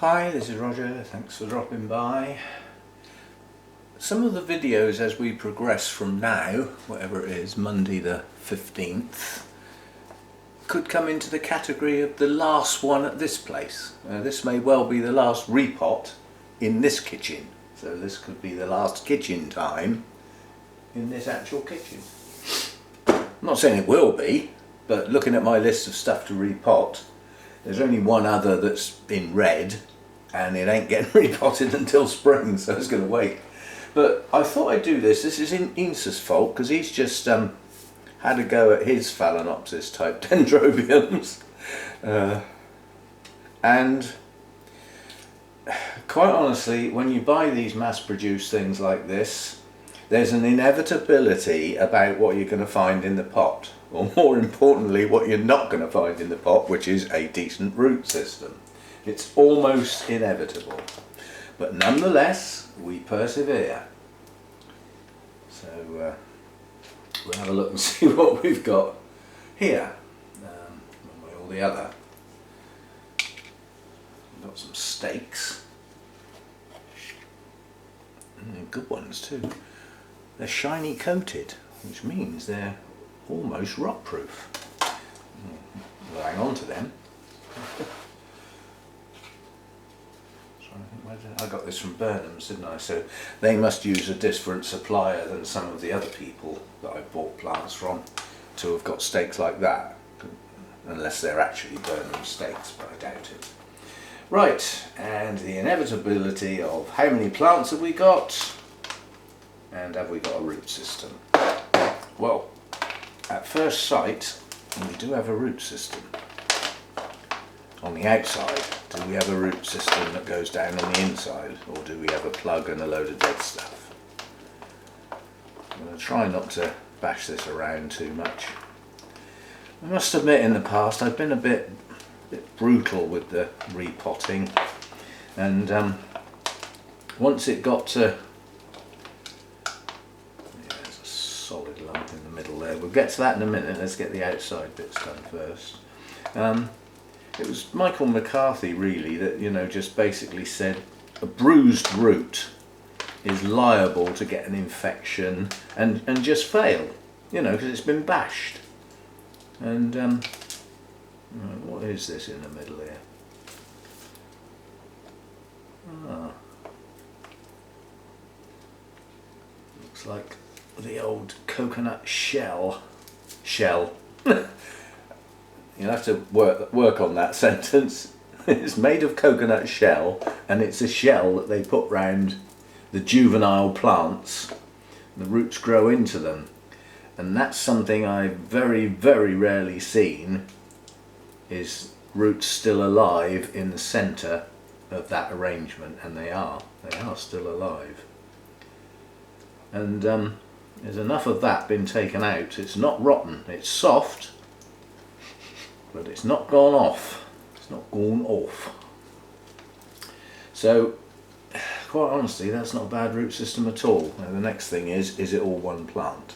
Hi, this is Roger, thanks for dropping by. Some of the videos as we progress from now, whatever it is, Monday the 15th, could come into the category of the last one at this place. This may well be the last repot in this kitchen, so this could be the last kitchen time in this actual kitchen. I'm not saying it will be, but looking at my list of stuff to repot, there's only one other that's in red and it ain't getting repotted until spring, so it's going to wait. But I thought I'd do this. This is Ynse's fault because he's just had a go at his Phalaenopsis type Dendrobiums. And quite honestly, when you buy these mass-produced things like this, there's an inevitability about what you're going to find in the pot. Or more importantly, what you're not going to find in the pot, which is a decent root system. It's almost inevitable. But nonetheless, we persevere. So we'll have a look and see what we've got here. One way or the other. We've got some stakes. Good ones too. They're shiny coated, which means they're almost rot proof. We'll hang on to them. I got this from Burnham's, didn't I? So they must use a different supplier than some of the other people that I bought plants from to have got stakes like that. Unless they're actually Burnham's stakes, but I doubt it. Right, and the inevitability of how many plants have we got? And have we got a root system? Well, at first sight, we do have a root system. On the outside, do we have a root system that goes down on the inside, or do we have a plug and a load of dead stuff? I'm going to try not to bash this around too much. I must admit, in the past I've been a bit brutal with the repotting, and once it got to, there's a solid lump in the middle there. We'll get to that in a minute. Let's get the outside bits done first. It was Michael McCarthy really that, you know, just basically said a bruised root is liable to get an infection and just fail, you know, because it's been bashed. And what is this in the middle here? Ah, looks like the old coconut shell. You'll have to work on that sentence. It's made of coconut shell, and it's a shell that they put round the juvenile plants. The roots grow into them, and that's something I've very, very rarely seen, is roots still alive in the centre of that arrangement, and they are still alive. And there's enough of that been taken out. It's not rotten, it's soft, but it's not gone off. It's not gone off. So, quite honestly, that's not a bad root system at all. Now the next thing is it all one plant?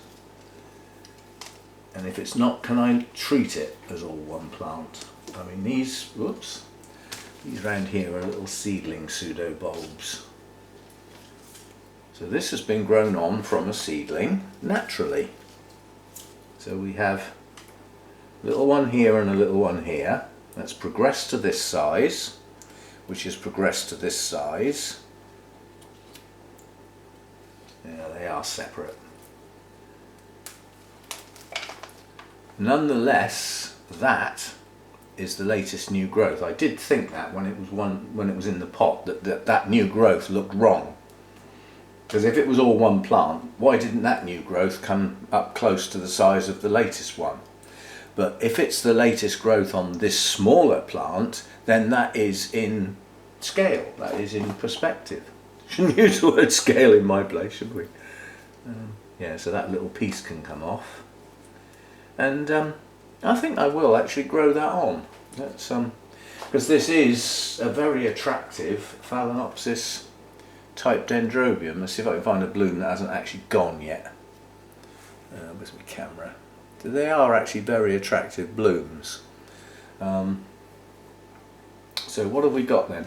And if it's not, can I treat it as all one plant? I mean, these round here are little seedling pseudobulbs. So this has been grown on from a seedling naturally. So we have a little one here and a little one here. That's progressed to this size, which has progressed to this size. Yeah, they are separate. Nonetheless, that is the latest new growth. I did think that when it was in the pot that new growth looked wrong. Because if it was all one plant, why didn't that new growth come up close to the size of the latest one? But if it's the latest growth on this smaller plant, then that is in scale, that is in perspective. Shouldn't use the word scale in my place, should we? Yeah, so that little piece can come off. And I think I will actually grow that on. That's because this is a very attractive Phalaenopsis type Dendrobium. Let's see if I can find a bloom that hasn't actually gone yet. Where's my camera? They are actually very attractive blooms. So what have we got then?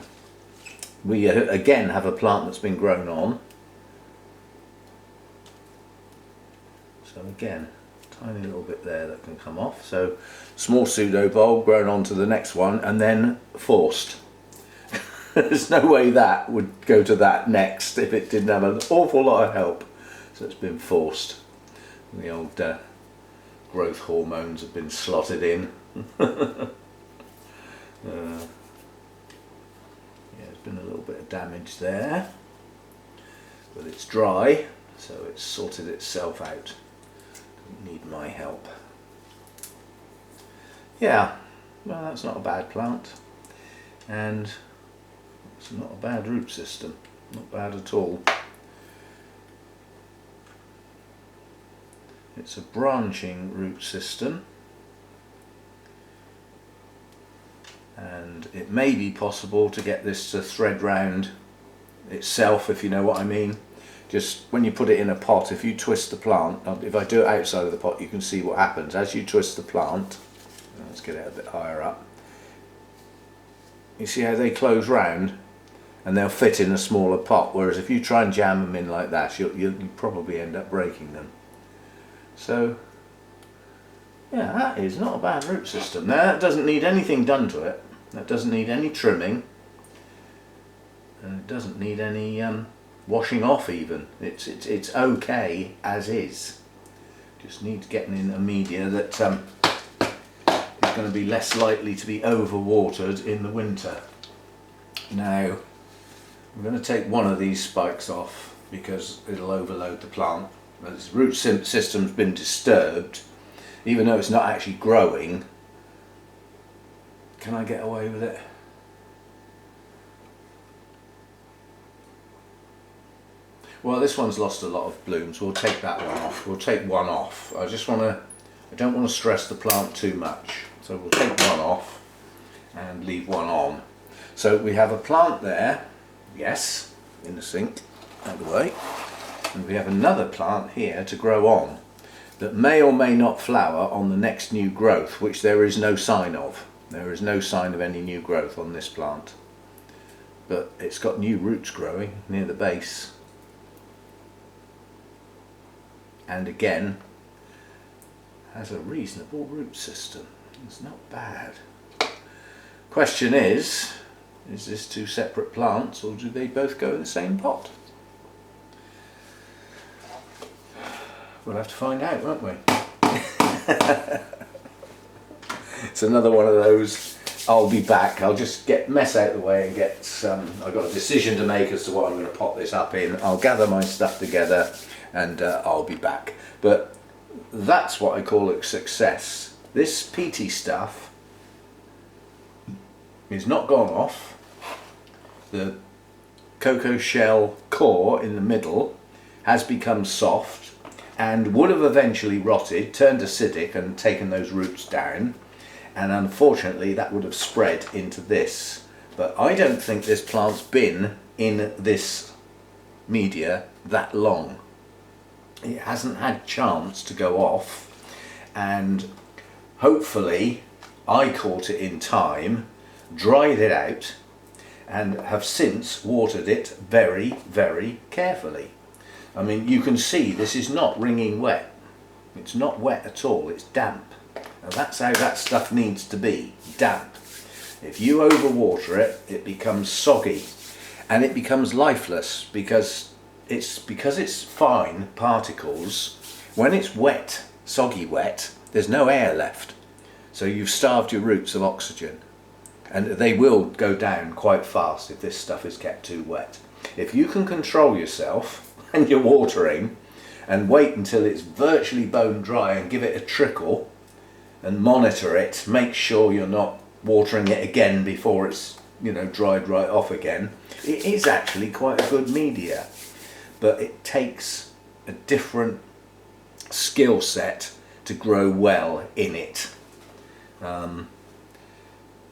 we again have a plant that's been grown on. So again, tiny little bit there that can come off. So small pseudo bulb grown on to the next one and then forced. There's no way that would go to that next if it didn't have an awful lot of help. So it's been forced. The old growth hormones have been slotted in. Yeah, there's been a little bit of damage there, but it's dry, so it's sorted itself out. Doesn't need my help. Yeah, well, that's not a bad plant, and it's not a bad root system, not bad at all. It's a branching root system, and it may be possible to get this to thread round itself, if you know what I mean. Just when you put it in a pot, if you twist the plant, if I do it outside of the pot, you can see what happens. As you twist the plant, let's get it a bit higher up, you see how they close round and they'll fit in a smaller pot, whereas if you try and jam them in like that, you'll probably end up breaking them. So yeah, that is not a bad root system. Now that doesn't need anything done to it. That doesn't need any trimming, and it doesn't need any washing off even. It's okay as is. Just needs getting in a media that is going to be less likely to be overwatered in the winter. Now I'm going to take one of these spikes off because it'll overload the plant. Its root system's been disturbed, even though it's not actually growing. Can I get away with it? Well, this one's lost a lot of blooms. We'll take that one off. We'll take one off. I don't want to stress the plant too much. So we'll take one off and leave one on. So we have a plant there, yes, in the sink, out of the way. And we have another plant here to grow on that may or may not flower on the next new growth, which there is no sign of. There is no sign of any new growth on this plant. But it's got new roots growing near the base. And again, has a reasonable root system. It's not bad. Question is this two separate plants or do they both go in the same pot? We'll have to find out, won't we? It's another one of those, I'll be back, I'll just mess out the way and get some, I've got a decision to make as to what I'm going to pot this up in. I'll gather my stuff together and I'll be back. But that's what I call a success. This peaty stuff is not gone off. The cocoa shell core in the middle has become soft and would have eventually rotted, turned acidic and taken those roots down, and unfortunately that would have spread into this. But I don't think this plant's been in this media that long. It hasn't had chance to go off, and hopefully I caught it in time, dried it out, and have since watered it very, very carefully. I mean, you can see this is not wringing wet. It's not wet at all, it's damp. And that's how that stuff needs to be, damp. If you overwater it, it becomes soggy and it becomes lifeless because it's fine particles. When it's wet, soggy wet, there's no air left. So you've starved your roots of oxygen. And they will go down quite fast if this stuff is kept too wet. If you can control yourself and you're watering and wait until it's virtually bone dry and give it a trickle and monitor it, make sure you're not watering it again before it's, you know, dried right off again. It is actually quite a good media, but it takes a different skill set to grow well in it.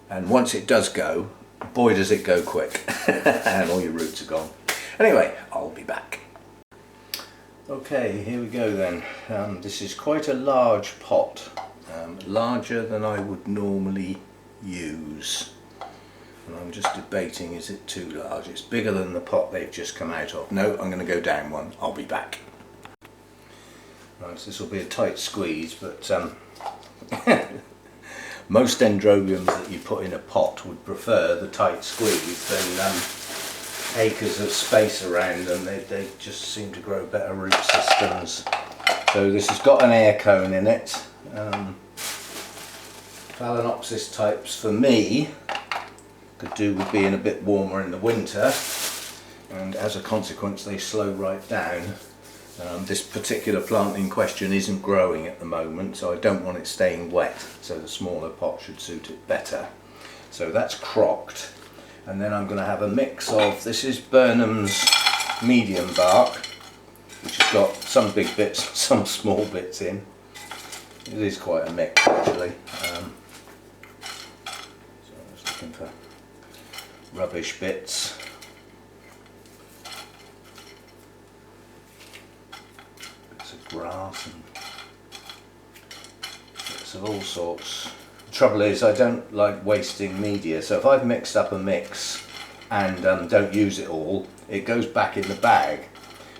And once it does go, boy does it go quick and all your roots are gone. Anyway, I'll be back. Okay, here we go then. This is quite a large pot, larger than I would normally use. And I'm just debating, is it too large? It's bigger than the pot they've just come out of. No, I'm going to go down one. I'll be back. Right, so this will be a tight squeeze, but most dendrobiums that you put in a pot would prefer the tight squeeze than acres of space around them. They just seem to grow better root systems. So this has got an air cone in it. Phalaenopsis types for me could do with being a bit warmer in the winter, and as a consequence they slow right down. This particular plant in question isn't growing at the moment, so I don't want it staying wet, so the smaller pot should suit it better. So that's crocked, and then I'm going to have a mix of, this is Burnham's medium bark, which has got some big bits, some small bits in. It is quite a mix actually. So I was looking for rubbish bits. Grass and bits of all sorts. The trouble is I don't like wasting media, so if I've mixed up a mix and don't use it all, it goes back in the bag,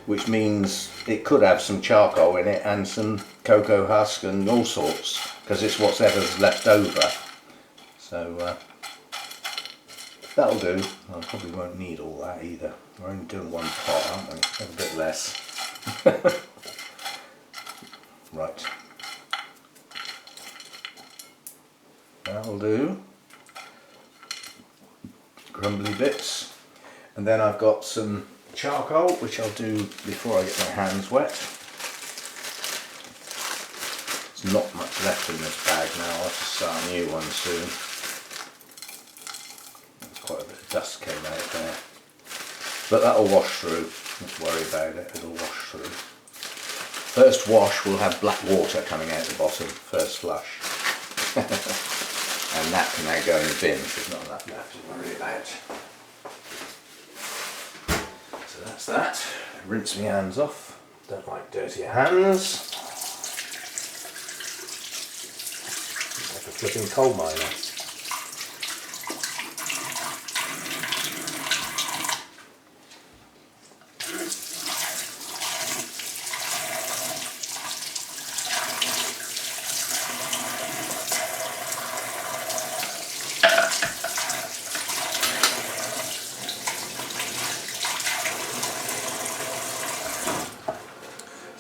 which means it could have some charcoal in it and some cocoa husk and all sorts, because it's whatever's left over. So that'll do. I probably won't need all that either. We're only doing one pot, aren't we? Have a bit less. Right, that'll do. Crumbly bits, and then I've got some charcoal, which I'll do before I get my hands wet. There's not much left in this bag now. I'll have to start a new one soon. There's quite a bit of dust came out there, but that'll wash through. Don't worry about it, it'll wash through. First wash will have black water coming out the bottom, first flush. And that can now go in the bin, there's not enough left to worry about. So that's that. Rinse my hands off, don't like dirty hands. Like a flipping coal miner.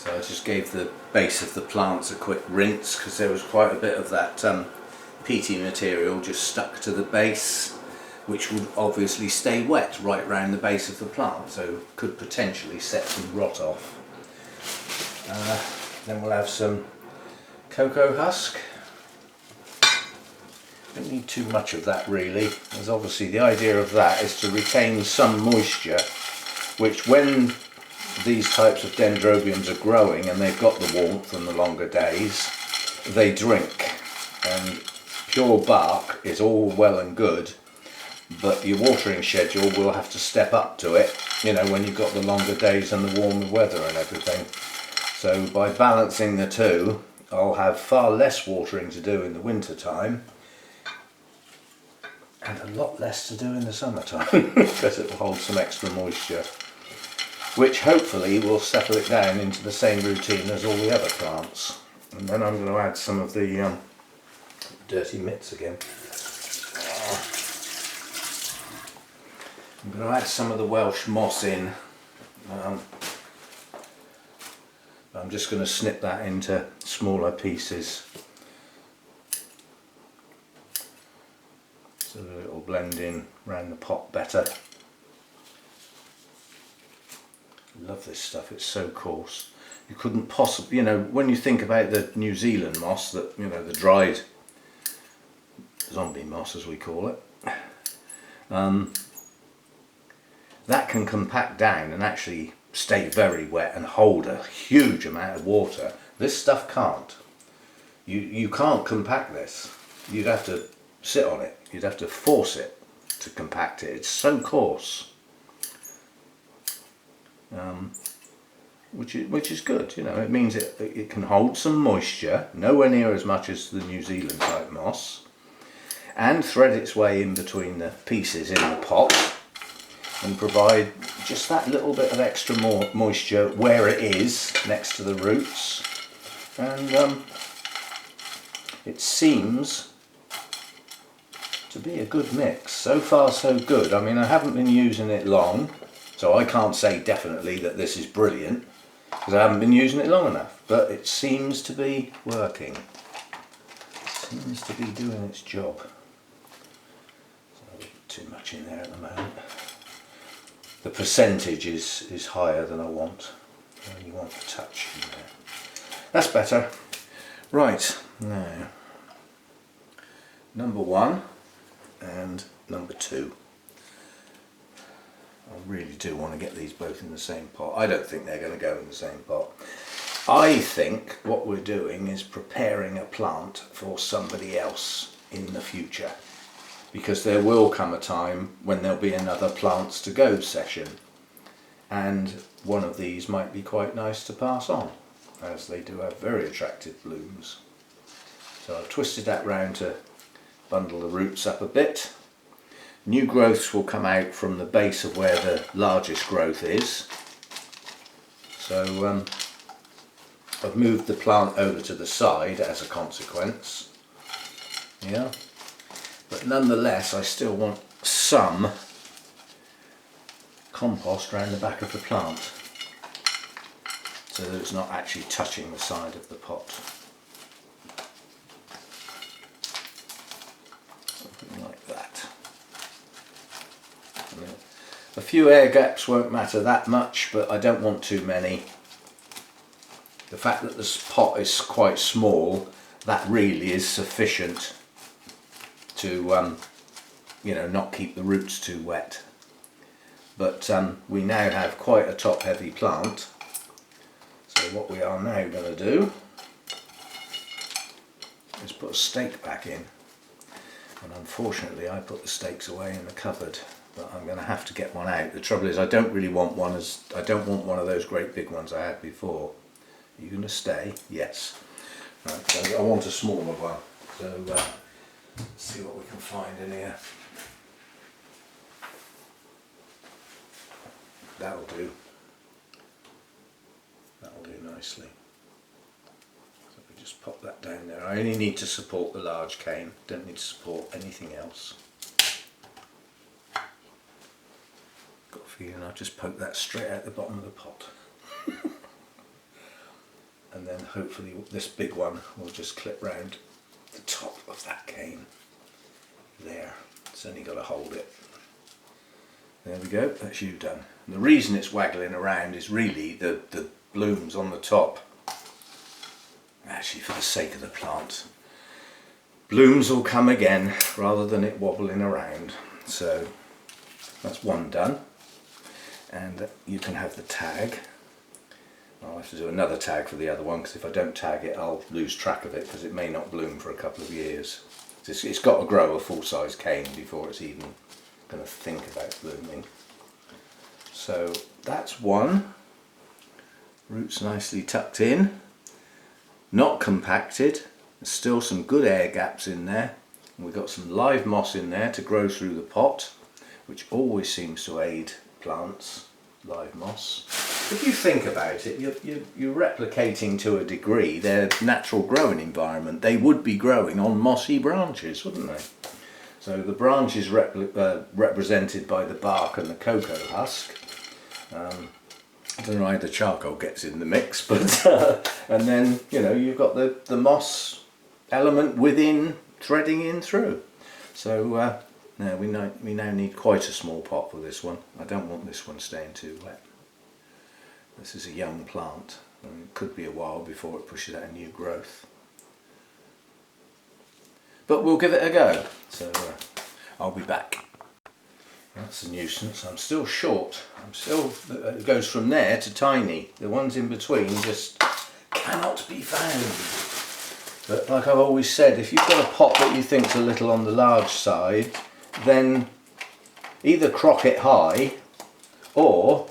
I just gave the base of the plants a quick rinse because there was quite a bit of that peaty material just stuck to the base, which would obviously stay wet right round the base of the plant, so could potentially set some rot off. Then we'll have some cocoa husk. Don't need too much of that really, as obviously the idea of that is to retain some moisture, which when these types of dendrobiums are growing and they've got the warmth and the longer days, they drink. And pure bark is all well and good, but your watering schedule will have to step up to it, you know, when you've got the longer days and the warmer weather and everything. So by balancing the two, I'll have far less watering to do in the winter time and a lot less to do in the summertime because it will hold some extra moisture, which hopefully will settle it down into the same routine as all the other plants. And then I'm going to add some of the dirty mitts again. I'm going to add some of the Welsh moss in. I'm just going to snip that into smaller pieces so that it will blend in around the pot better. Love this stuff, it's so coarse. You couldn't possibly, you know, when you think about the New Zealand moss, that, you know, the dried zombie moss as we call it, that can compact down and actually stay very wet and hold a huge amount of water. This stuff can't. You can't compact this. You'd have to sit on it. You'd have to force it to compact it. It's so coarse. Which is good, you know. It means it can hold some moisture, nowhere near as much as the New Zealand type moss, and thread its way in between the pieces in the pot and provide just that little bit of extra more moisture where it is next to the roots. And it seems to be a good mix. So far so good. I mean, I haven't been using it long, so I can't say definitely that this is brilliant because I haven't been using it long enough, but it seems to be working. It seems to be doing its job. So too much in there at the moment. The percentage is higher than I want. I only want a touch in there. That's better. Right, now number 1 and number 2. I really do want to get these both in the same pot. I don't think they're going to go in the same pot. I think what we're doing is preparing a plant for somebody else in the future, because there will come a time when there'll be another plants to go session, and one of these might be quite nice to pass on, as they do have very attractive blooms. So I've twisted that round to bundle the roots up a bit. New growths will come out from the base of where the largest growth is. So I've moved the plant over to the side as a consequence. Yeah, but nonetheless I still want some compost around the back of the plant so that it's not actually touching the side of the pot. Something like that. A few air gaps won't matter that much, but I don't want too many. The fact that this pot is quite small, that really is sufficient to you know, not keep the roots too wet. But we now have quite a top heavy plant, so what we are now going to do is put a stake back in. And unfortunately I put the stakes away in the cupboard, but I'm going to have to get one out. The trouble is I don't really want one, I don't want one of those great big ones I had before. Are you going to stay? Yes. Right, so I want a smaller one. So let's see what we can find in here. That'll do. That'll do nicely. So we just pop that down there. I only need to support the large cane, don't need to support anything else. Got a feeling I'll just poke that straight out the bottom of the pot. And then hopefully this big one will just clip round the top of that cane. There, it's only got to hold it. There we go, that's you done. And the reason it's waggling around is really the blooms on the top. Actually, for the sake of the plant, blooms will come again rather than it wobbling around. So that's one done. And you can have the tag. I'll have to do another tag for the other one, because if I don't tag it I'll lose track of it, because it may not bloom for a couple of years. It's got to grow a full-size cane before it's even going to think about blooming. So that's one. Roots nicely tucked in, not compacted. There's still some good air gaps in there. And we've got some live moss in there to grow through the pot, which always seems to aid plants. Live moss. If you think about it, you're replicating to a degree their natural growing environment. They would be growing on mossy branches, wouldn't they? So the branch is represented by the bark and the cocoa husk. I don't know how the charcoal gets in the mix, but and then you know you've got the moss element within threading in through. So now we now need quite a small pot for this one. I don't want this one staying too wet. This is a young plant, and it could be a while before it pushes out a new growth. But we'll give it a go. So I'll be back. That's a nuisance. I'm still short. It goes from there to tiny. The ones in between just cannot be found. But like I've always said, if you've got a pot that you think's a little on the large side, then either crock it high or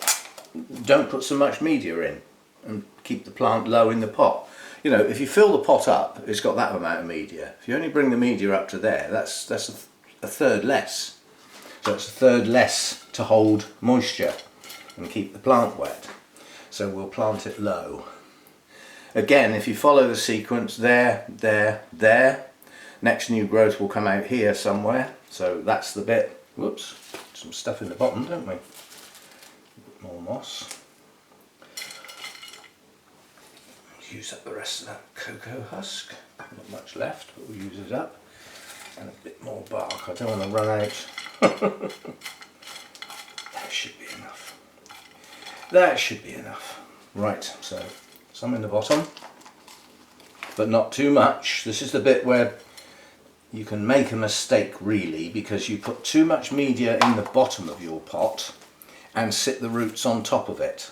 don't put so much media in and keep the plant low in the pot. you know, if you fill the pot up, it's got that amount of media. If you only bring the media up to there, that's a third less. So it's a third less to hold moisture and keep the plant wet. So we'll plant it low. Again, if you follow the sequence, there, there, next new growth will come out here somewhere. So that's the bit. Whoops, some stuff in the bottom, don't we? A bit more moss. Use up the rest of that cocoa husk. Not much left, but we'll use it up. And a bit more bark. I don't want to run out. That should be enough. That should be enough. Right, so some in the bottom, but not too much. This is the bit where you can make a mistake really, because you put too much media in the bottom of your pot and sit the roots on top of it.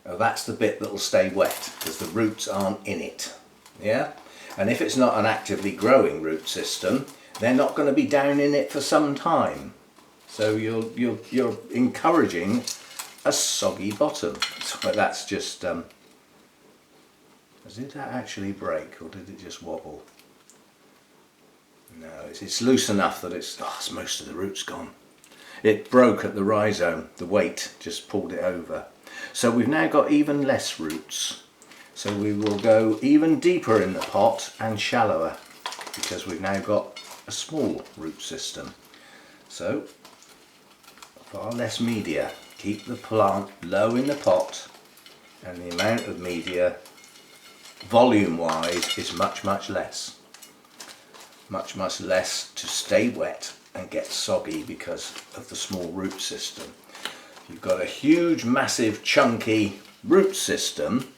Now that's the bit that will stay wet because the roots aren't in it. Yeah, and if it's not an actively growing root system, they're not going to be down in it for some time. So you're encouraging a soggy bottom. So that's just did that actually break or did it just wobble? No, it's loose enough that it's most of the roots gone. It broke at the rhizome. The weight just pulled it over. So we've now got even less roots. So we will go even deeper in the pot and shallower because we've now got a small root system. So far less media. Keep the plant low in the pot, and the amount of media volume wise is much less. Much less to stay wet and get soggy because of the small root system. If you've got a huge massive chunky root system,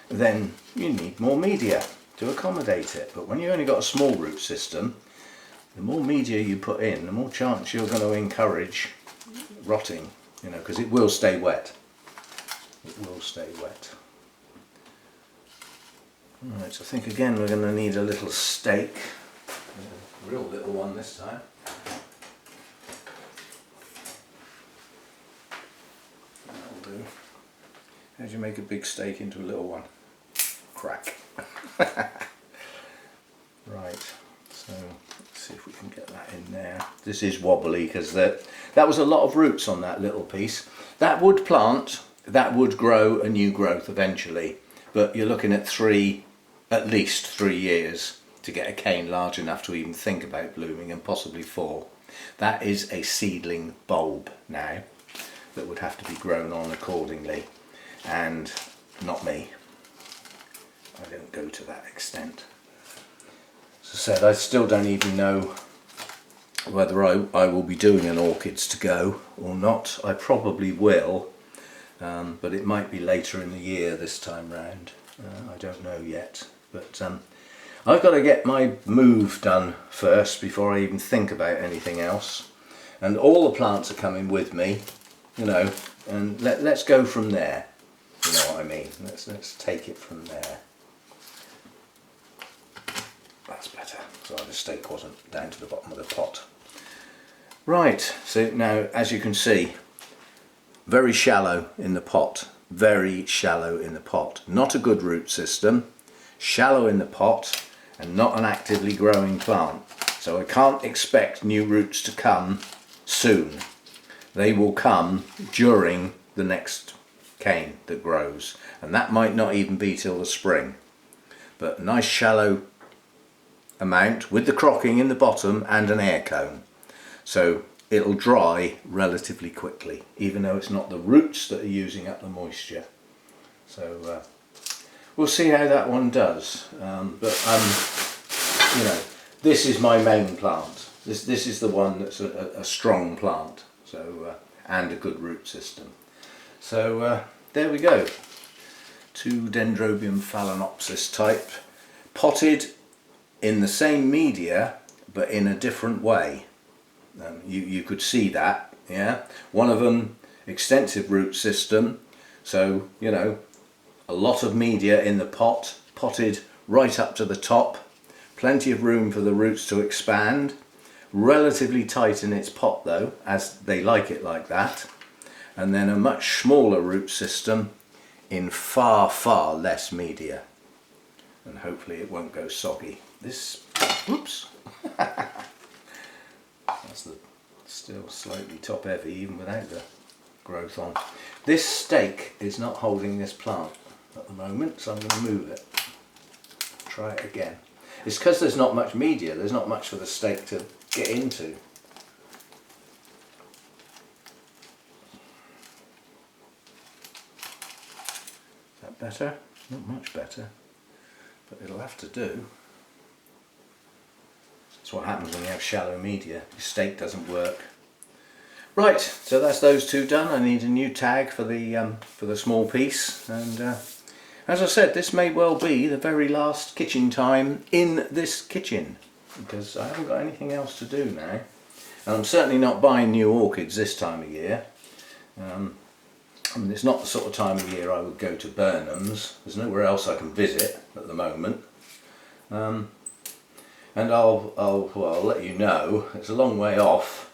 then you need more media to accommodate it. But when you've only got a small root system, the more media you put in, the more chance you're going to encourage rotting, you know, because it will stay wet. It will stay wet. Right, so I think again we're going to need a little stake, a real little one this time. That'll do. How do you make a big stake into a little one? Crack. Right, so let's see if we can get that in there. This is wobbly because that was a lot of roots on that little piece. That would plant, that would grow a new growth eventually, but you're looking at at least 3 years to get a cane large enough to even think about blooming, and possibly 4. That is a seedling bulb now that would have to be grown on accordingly, and not me. I don't go to that extent. As I said, I still don't even know whether I will be doing an orchids to go or not. I probably will, but it might be later in the year this time round. I don't know yet, but I've got to get my move done first before I even think about anything else. And all the plants are coming with me, you know, and let's go from there. You know what I mean? Let's take it from there. That's better. So the stake wasn't down to the bottom of the pot. Right, so now as you can see, very shallow in the pot. Very shallow in the pot. Not a good root system. Shallow in the pot and not an actively growing plant. So I can't expect new roots to come soon. They will come during the next cane that grows, and that might not even be till the spring. But a nice shallow amount with the crocking in the bottom and an air cone, so it'll dry relatively quickly, even though it's not the roots that are using up the moisture. So we'll see how that one does. You know, this is my main plant. This is the one that's a strong plant, so and a good root system. So there we go. 2 Dendrobium Phalaenopsis type, potted in the same media but in a different way. You could see that, yeah. One of them extensive root system, so you know, a lot of media in the pot, potted right up to the top, plenty of room for the roots to expand, relatively tight in its pot though, as they like it like that, and then a much smaller root system in far less media. and hopefully it won't go soggy. This, whoops, that's still slightly top heavy even without the growth on. This stake is not holding this plant at the moment, so I'm going to move it. Try it again. It's because there's not much media, there's not much for the stake to get into. Is that better? Not much better, but it'll have to do. That's what happens when you have shallow media. Your stake doesn't work. Right, so that's those two done. I need a new tag for the small piece, and as I said, this may well be the very last kitchen time in this kitchen, because I haven't got anything else to do now, and I'm certainly not buying new orchids this time of year. I mean, it's not the sort of time of year I would go to Burnham's. There's nowhere else I can visit at the moment. And I'll let you know, it's a long way off,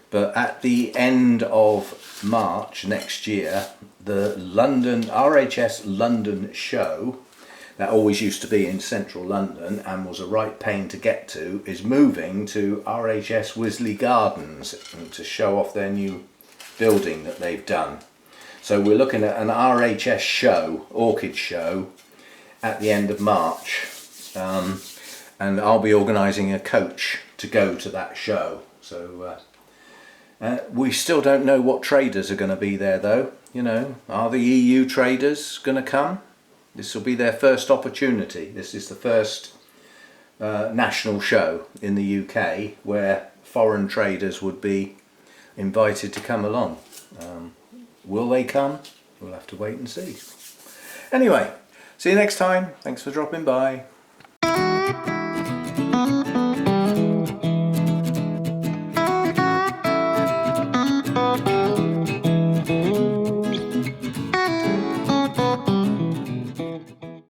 but at the end of March next year, the London RHS London show, that always used to be in central London and was a right pain to get to, is moving to RHS Wisley Gardens to show off their new building that they've done. So we're looking at an RHS show, orchid show, at the end of March, and I'll be organising a coach to go to that show. So we still don't know what traders are going to be there though. You know, are the EU traders going to come? This will be their first opportunity. This is the first national show in the UK where foreign traders would be invited to come along. Will they come? We'll have to wait and see. Anyway, see you next time. Thanks for dropping by.